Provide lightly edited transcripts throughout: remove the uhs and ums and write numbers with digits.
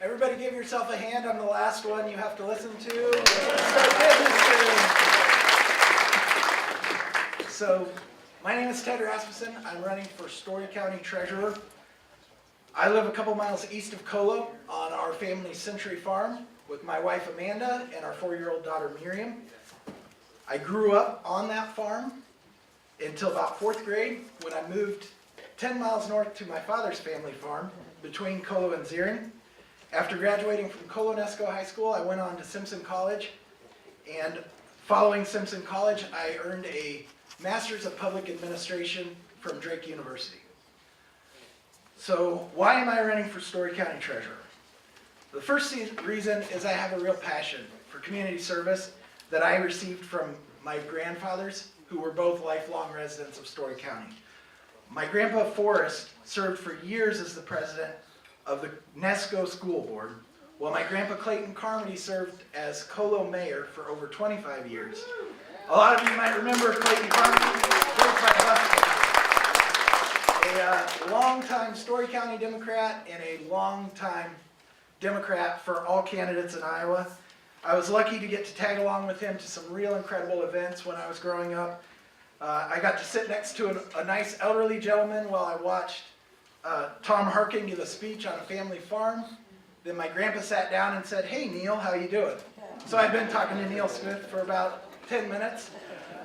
Everybody give yourself a hand on the last one you have to listen to. Start business soon. So, my name is Ted Rasmusson. I'm running for Story County Treasurer. I live a couple miles east of Colo on our family's Century Farm with my wife Amanda and our 4-year-old daughter Miriam. I grew up on that farm until about 4th grade when I moved 10 miles north to my father's family farm between Colo and Zirin. After graduating from Colo-Nesco High School, I went on to Simpson College, and following Simpson College, I earned a Master's of Public Administration from Drake University. So why am I running for Story County Treasurer? The first reason is I have a real passion for community service that I received from my grandfathers, who were both lifelong residents of Story County. My grandpa Forrest served for years as the president of the Nesco School Board, while my grandpa Clayton Carmody served as Colo mayor for over 25 years. A lot of you might remember Clayton Carmody, a longtime Story County Democrat and a longtime Democrat for all candidates in Iowa. I was lucky to get to tag along with him to some real incredible events when I was growing up. I got to sit next to a nice elderly gentleman while I watched Tom Harkin give a speech on a family farm. Then my grandpa sat down and said, "Hey Neil, how you doing?" So I've been talking to Neil Smith for about 10 minutes.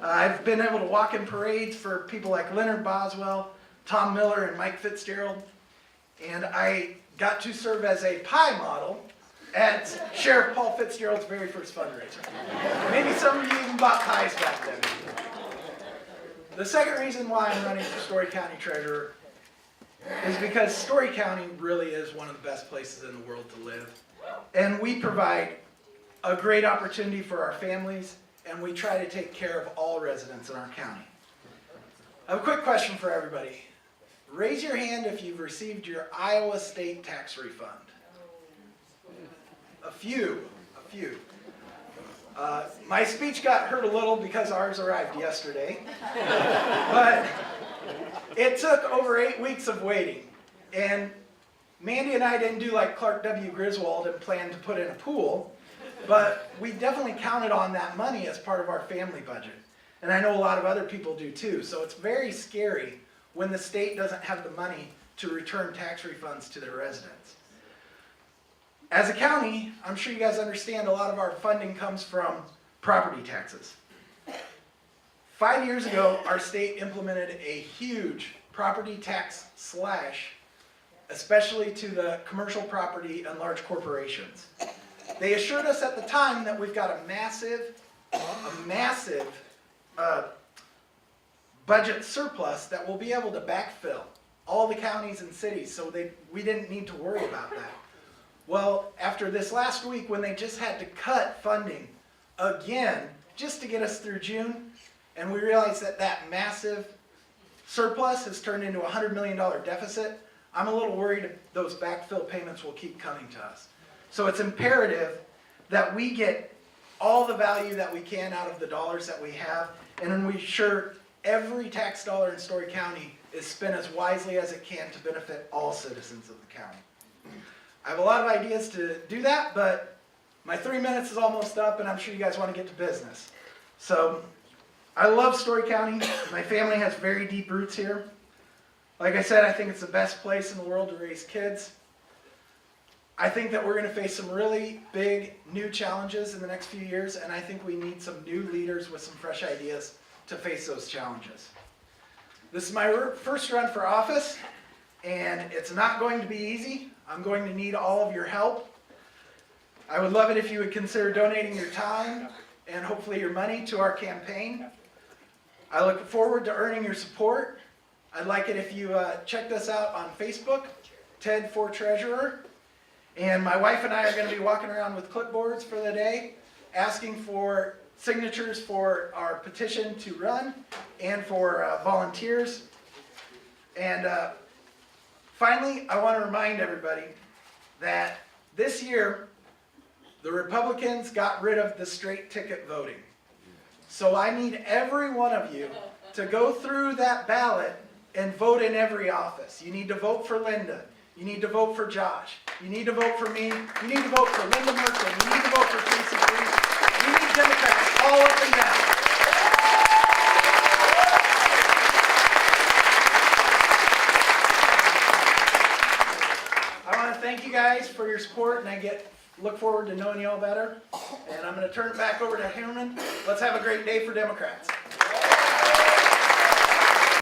I've been able to walk in parades for people like Leonard Boswell, Tom Miller, and Mike Fitzgerald. And I got to serve as a pie model at Sheriff Paul Fitzgerald's very first fundraiser. Maybe some of you even bought pies back then. The second reason why I'm running for Story County Treasurer is because Story County really is one of the best places in the world to live. And we provide a great opportunity for our families, and we try to take care of all residents in our county. I have a quick question for everybody. Raise your hand if you've received your Iowa state tax refund. A few. My speech got hurt a little because ours arrived yesterday. But it took over 8 weeks of waiting. And Mandy and I didn't do like Clark W. Griswold and plan to put in a pool. But we definitely counted on that money as part of our family budget. And I know a lot of other people do too. So it's very scary when the state doesn't have the money to return tax refunds to their residents. As a county, I'm sure you guys understand a lot of our funding comes from property taxes. 5 years ago, our state implemented a huge property tax slash, especially to the commercial property and large corporations. They assured us at the time that we've got a massive budget surplus that we'll be able to backfill all the counties and cities, so we didn't need to worry about that. Well, after this last week when they just had to cut funding again just to get us through June, and we realized that that massive surplus has turned into a $100 million deficit, I'm a little worried those backfill payments will keep coming to us. So it's imperative that we get all the value that we can out of the dollars that we have, and then we ensure every tax dollar in Story County is spent as wisely as it can to benefit all citizens of the county. I have a lot of ideas to do that, but my 3 minutes is almost up, and I'm sure you guys want to get to business. So, I love Story County. My family has very deep roots here. Like I said, I think it's the best place in the world to raise kids. I think that we're going to face some really big new challenges in the next few years, and I think we need some new leaders with some fresh ideas to face those challenges. This is my first run for office, and it's not going to be easy. I'm going to need all of your help. I would love it if you would consider donating your time and hopefully your money to our campaign. I look forward to earning your support. I'd like it if you checked us out on Facebook, Ted for Treasurer. And my wife and I are going to be walking around with clipboards for the day, asking for signatures for our petition to run and for volunteers. And finally, I want to remind everybody that this year, the Republicans got rid of the straight ticket voting. So I need every one of you to go through that ballot and vote in every office. You need to vote for Linda. You need to vote for Josh. You need to vote for me. You need to vote for Linda Merkel. You need to vote for Tracy Cruz. We need Democrats all up and down. I want to thank you guys for your support, and I look forward to knowing you all better. And I'm going to turn it back over to Herman. Let's have a great day for Democrats.